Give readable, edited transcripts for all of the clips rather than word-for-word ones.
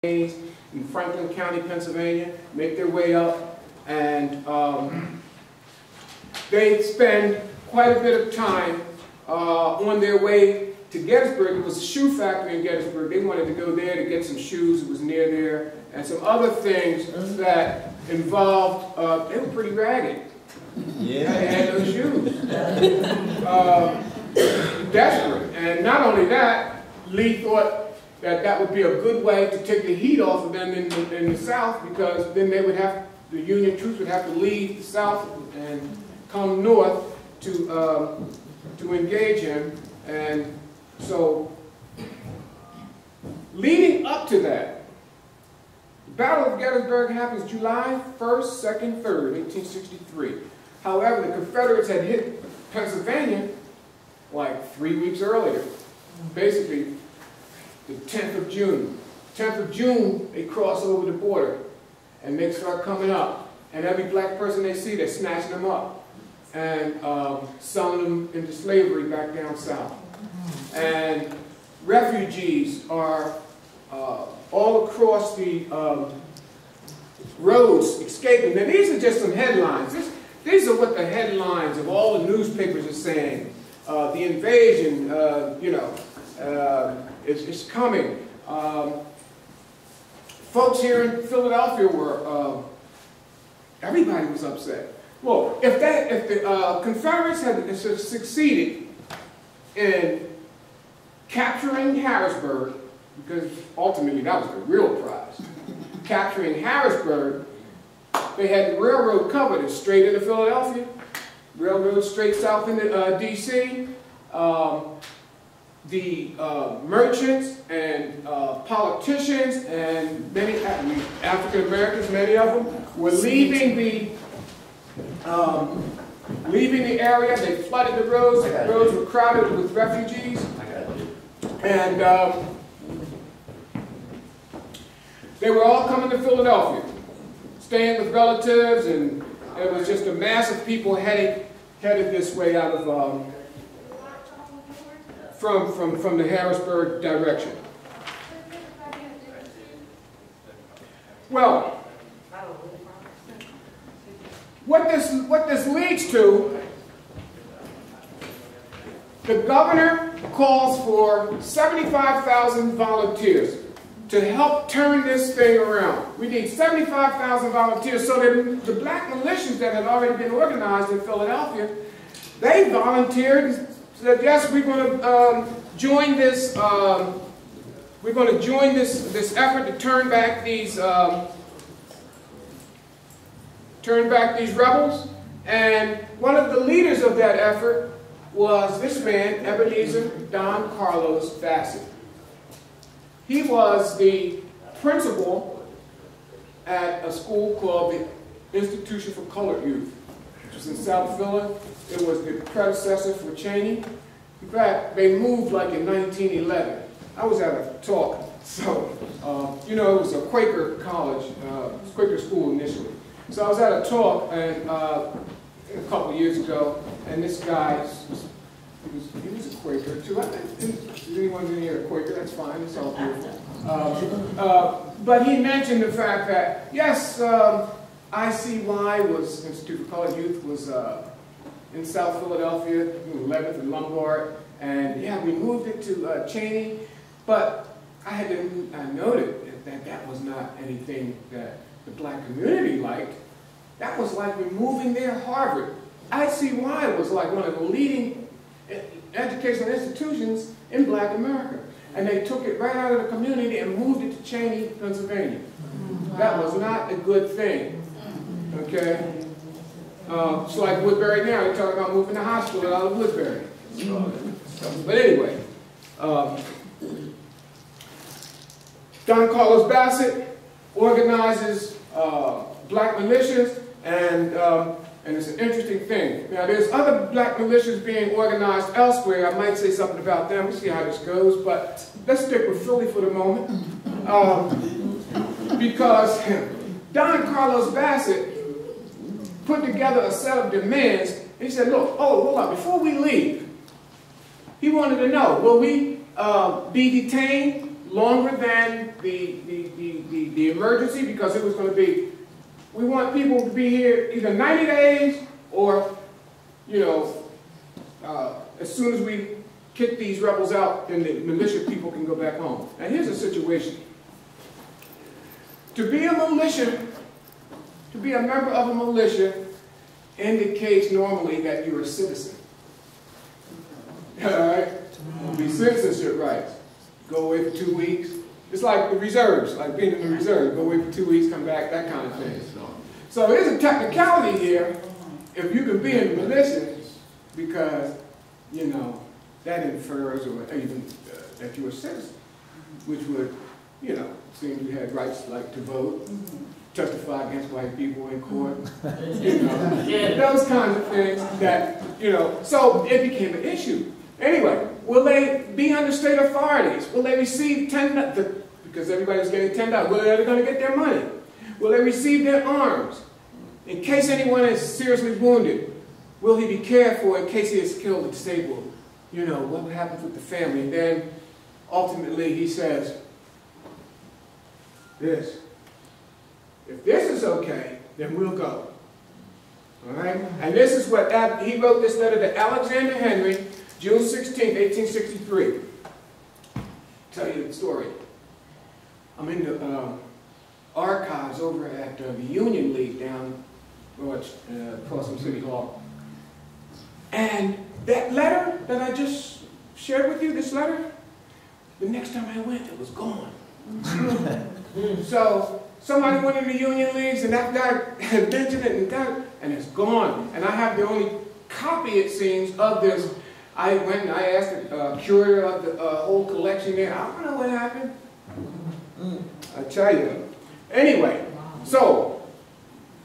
in Franklin County, Pennsylvania, make their way up, and they spend quite a bit of time on their way to Gettysburg. It was a shoe factory in Gettysburg. They wanted to go there to get some shoes. It was near there, and some other things that involved, they were pretty ragged. Yeah. They had no shoes. Desperate. And not only that, Lee thought that that would be a good way to take the heat off of them in the South, because then they would have, the Union troops would have to leave the South and come north to engage him. And so, leading up to that, the Battle of Gettysburg happens July 1st, 2nd, 3rd, 1863. However, the Confederates had hit Pennsylvania like 3 weeks earlier. Basically, the 10th of June. 10th of June, they cross over the border, and they start coming up. And every black person they see, they're snatching them up and selling them into slavery back down south. And refugees are all across the roads escaping. Now, these are just some headlines. These are what the headlines of all the newspapers are saying. The invasion, is coming. Folks here in Philadelphia were, everybody was upset. Well, if the Confederates had succeeded in capturing Harrisburg, because ultimately that was the real prize, capturing Harrisburg, they had the railroad covered. It's straight into Philadelphia, railroad straight south into D.C. The merchants and politicians and many African Americans, many of them, were leaving the area. They flooded the roads. The roads were crowded with refugees, and they were all coming to Philadelphia, staying with relatives, and it was just a mass of people headed this way out of from the Harrisburg direction. Well, what this leads to, the governor calls for 75,000 volunteers to help turn this thing around. We need 75,000 volunteers. So that the black militias that had already been organized in Philadelphia, they volunteered. Said, yes, we're going to join this. We're going to join this effort to turn back these rebels. And one of the leaders of that effort was this man, Ebenezer Don Carlos Bassett. He was the principal at a school called the Institution for Colored Youth, which was in South Philly. It was the predecessor for Cheney. In fact, they moved like in 1911. I was at a talk, so, it was a Quaker college, Quaker school initially. So I was at a talk and, a couple of years ago, and this guy, he was a Quaker too. I think anyone's in here a Quaker, that's fine, it's all beautiful. But he mentioned the fact that, yes, ICY was, Institute for Colored Youth, was in South Philadelphia, 11th and Lombard, and yeah, we moved it to Cheney, but I noted that was not anything that the black community liked. That was like removing their Harvard. ICY was like one of the leading educational institutions in black America, and they took it right out of the community and moved it to Cheney, Pennsylvania. That was not a good thing, okay? It's like Woodbury now, they're talking about moving the hospital out of Woodbury. But anyway, Don Carlos Bassett organizes black militias, and it's an interesting thing. Now, there's other black militias being organized elsewhere. I might say something about them. We'll see how this goes, but let's stick with Philly for the moment. Because Don Carlos Bassett put together a set of demands. He said, look, hold on, before we leave, he wanted to know, will we be detained longer than the emergency, because it was going to be, we want people to be here either 90 days or, you know, as soon as we kick these rebels out, then the militia people can go back home. Now here's the situation. To be a militia, to be a member of a militia, indicates normally that you're a citizen. All right? Be citizenship rights. Go away for 2 weeks. It's like the reserves, like being in the reserve. Go away for 2 weeks, come back, that kind of thing. So there's a technicality here, if you can be in the militia, because, you know, that infers or even that you're a citizen, which would, you know, seem you had rights like to vote, testify against white people in court, you know, those kinds of things that, you know, so it became an issue. Anyway, will they be under state authorities? Will they receive because everybody's getting $10, where are they going to get their money? Will they receive their arms? In case anyone is seriously wounded, will he be cared for in case he is killed or disabled? You know, what happens with the family? And then, ultimately, he says, this. If this is okay, then we'll go. All right? And this is what, he wrote this letter to Alexander Henry, June 16, 1863. Tell you the story. I'm in the archives over at the Union League down across from City Hall. And that letter that I just shared with you, this letter, the next time I went, it was gone. So somebody went in the Union Leagues, and that guy had mentioned it, and it's gone. And I have the only copy, it seems, of this. I went and I asked the curator of the whole collection there. I don't know what happened. I tell you. Anyway, so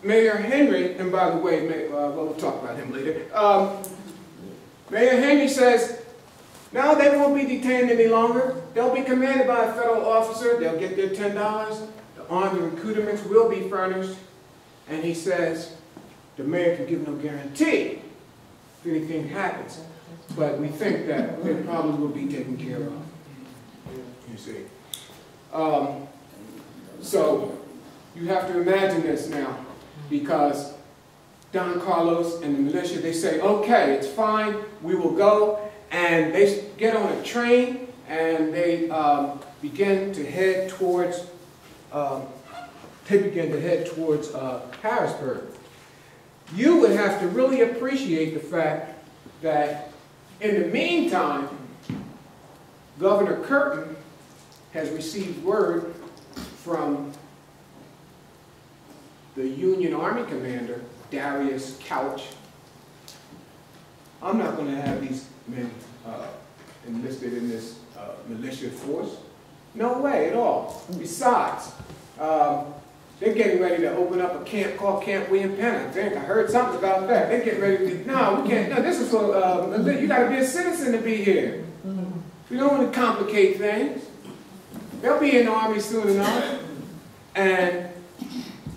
Mayor Henry, and by the way, we'll talk about him later. Mayor Henry says, now they won't be detained any longer. They'll be commanded by a federal officer. They'll get their $10. The arms and accoutrements will be furnished. And he says, the mayor can give no guarantee if anything happens. But we think that they probably will be taken care of. You see. So you have to imagine this now, because Don Carlos and the militia, they say, okay, it's fine, we will go. And they get on a train and they begin to head towards Harrisburg. You would have to really appreciate the fact that in the meantime, Governor Curtin has received word from the Union Army commander, Darius Couch. I'm not going to have these men enlisted in this militia force. No way at all. Besides, they're getting ready to open up a camp called Camp William Penn, I think. I heard something about that. They're getting ready to, no, we can't, no, this is for, you got to be a citizen to be here. We don't want to complicate things. They'll be in the Army soon enough. And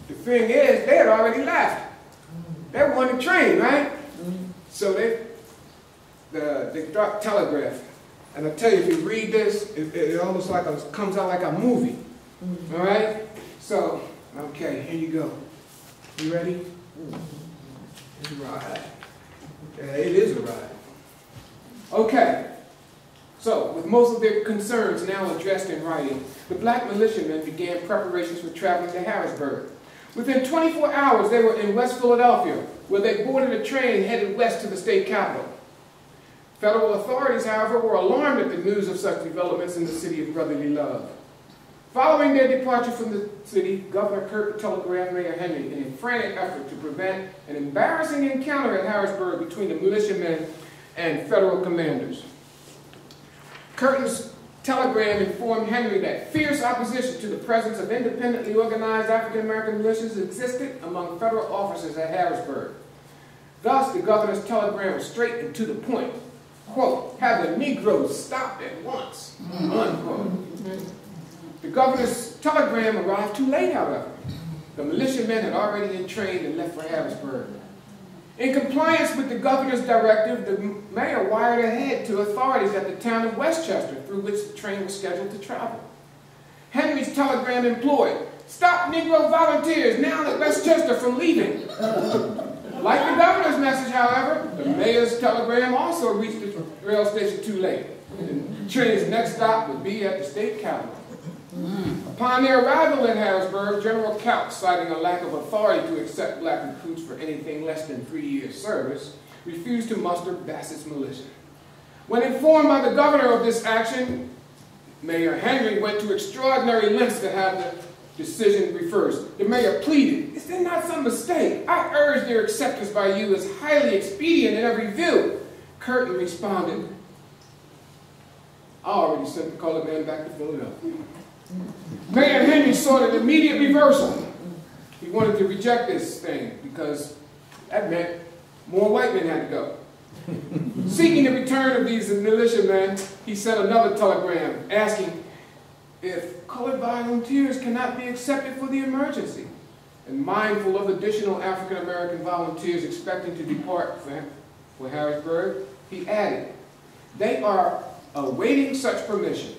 the thing is, they had already left. They were on the train, right? So they dropped telegraph. And I tell you, if you read this, it almost like comes out like a movie. All right? So, okay, here you go. You ready? It's a ride. Yeah, it is a ride. Okay. So, with most of their concerns now addressed in writing, the black militiamen began preparations for traveling to Harrisburg. Within 24 hours, they were in West Philadelphia, where they boarded a train headed west to the state capital. Federal authorities, however, were alarmed at the news of such developments in the city of brotherly love. Following their departure from the city, Governor Curtin telegraphed Mayor Henry in a frantic effort to prevent an embarrassing encounter at Harrisburg between the militiamen and federal commanders. Curtin's telegram informed Henry that fierce opposition to the presence of independently organized African-American militias existed among federal officers at Harrisburg. Thus, the governor's telegram was straight and to the point. Quote, have the Negroes stopped at once, unquote. The governor's telegram arrived too late, however. The militiamen had already been trained and left for Harrisburg. In compliance with the governor's directive, the mayor wired ahead to authorities at the town of Westchester, through which the train was scheduled to travel. Henry's telegram employed, "Stop Negro volunteers now at Westchester from leaving." Like the governor's message, however, the mayor's telegram also reached the rail station too late. The train's next stop would be at the state capitol. Upon their arrival in Harrisburg, General Couch, citing a lack of authority to accept black recruits for anything less than 3 years' service, refused to muster Bassett's militia. When informed by the governor of this action, Mayor Henry went to extraordinary lengths to have the decision reversed. The mayor pleaded, "Is there not some mistake? I urge their acceptance by you as highly expedient in every view." Curtin responded, "I already sent the colored man back to Philadelphia." Mayor Henry sought an immediate reversal. He wanted to reject this thing because that meant more white men had to go. Seeking the return of these militiamen, he sent another telegram asking if colored volunteers cannot be accepted for the emergency. And mindful of additional African-American volunteers expecting to depart for Harrisburg, he added, "They are awaiting such permission."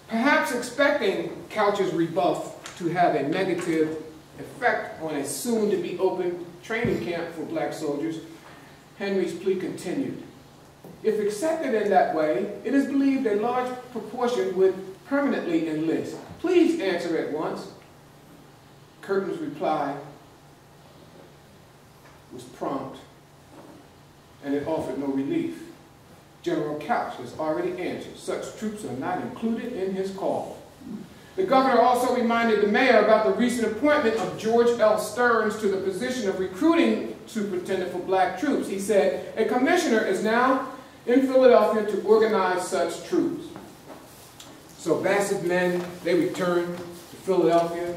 Perhaps expecting Couch's rebuff to have a negative effect on a soon-to-be-open training camp for black soldiers, Henry's plea continued. If accepted in that way, it is believed a large proportion would permanently enlist. Please answer at once. Curtin's reply was prompt, and it offered no relief. General Couch has already answered. Such troops are not included in his call. The governor also reminded the mayor about the recent appointment of George L. Stearns to the position of recruiting superintendent for black troops. He said, "A commissioner is now in Philadelphia to organize such troops." So Bassett men, they returned to Philadelphia,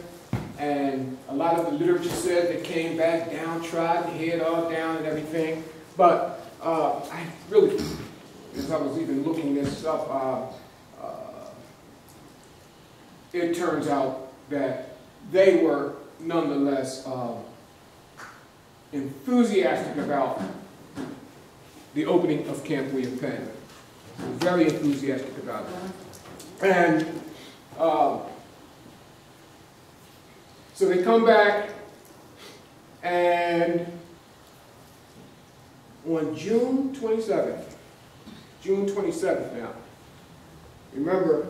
and a lot of the literature said they came back downtrodden, head all down and everything. But I really, as I was even looking this up, it turns out that they were nonetheless enthusiastic about the opening of Camp William Penn. Very enthusiastic about it. And so they come back, and on June 27th now, remember,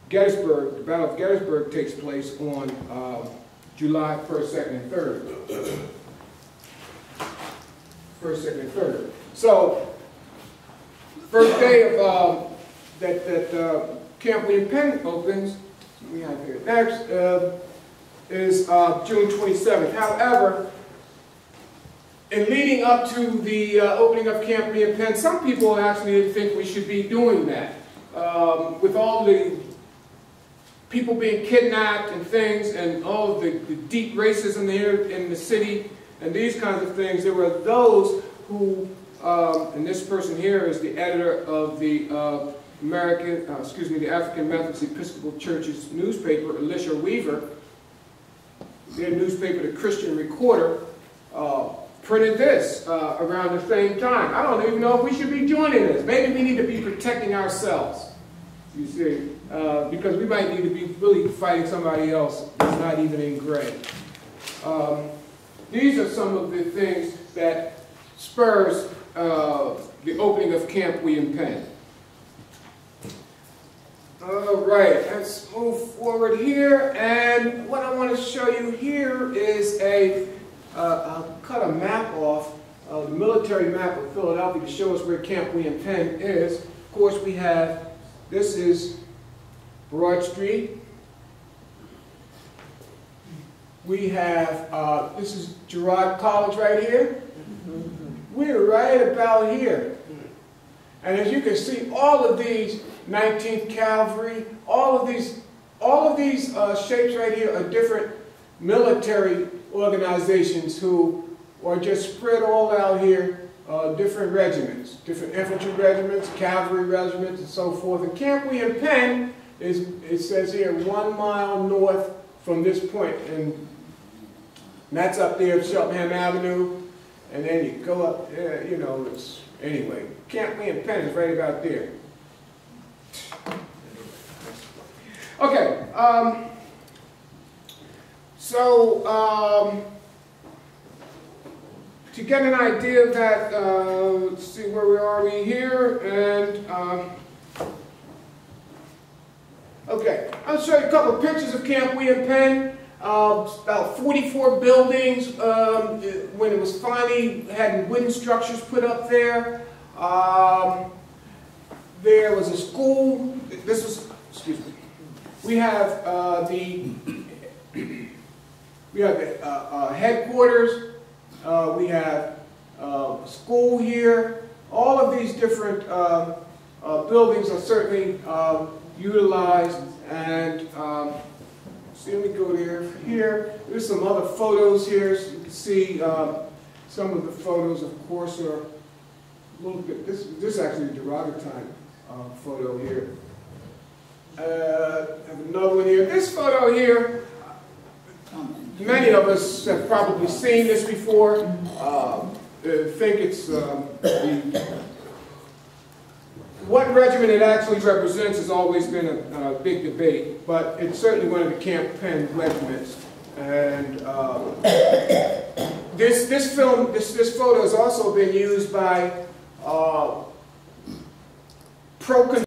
Gettysburg, the Battle of Gettysburg takes place on July 1st, 2nd, and 3rd. 1st, 2nd, and 3rd. So, first day of that Camp William Penn opens, we have here next, is June 27th. However, in leading up to the opening of Camp William Penn, some people actually think we should be doing that. With all the people being kidnapped and things, and all of the deep racism there in the city, and these kinds of things, there were those who, and this person here is the editor of the the African Methodist Episcopal Church's newspaper, Elisha Weaver, their newspaper, the Christian Recorder, printed this around the same time. I don't even know if we should be joining this. Maybe we need to be protecting ourselves, you see, because we might need to be really fighting somebody else that's not even in gray. These are some of the things that spurs the opening of Camp William Penn. All right, let's move forward here, and what I want to show you here is I'll cut a map off, the military map of Philadelphia to show us where Camp William Penn is. Of course, we have, this is Broad Street. We have, this is Girard College right here. We're right about here. And as you can see, all of these 19th Cavalry, all of these shapes right here are different military organizations who are just spread all out here, different regiments, different infantry regiments, cavalry regiments, and so forth. And Camp William Penn is, it says here, 1 mile north from this point, and that's up there, Cheltenham Avenue, and then you go up there, you know, it's, anyway, Camp William Penn is right about there. Okay, to get an idea of that, let's see, where are we here? And okay, I'll show you a couple of pictures of Camp We in Penn. About 44 buildings when it was finally had wooden structures put up there. There was a school. This was, excuse me. We have the headquarters. We have a school here. All of these different buildings are certainly utilized, and so let me go there. Here, there's some other photos here. So you can see some of the photos, of course, are a little bit. This is actually a derogatory photo here. I have another one here. This photo here, many of us have probably seen this before. I think it's what regiment it actually represents has always been a big debate, but it's certainly one of the Camp Penn regiments. And this photo has also been used by pro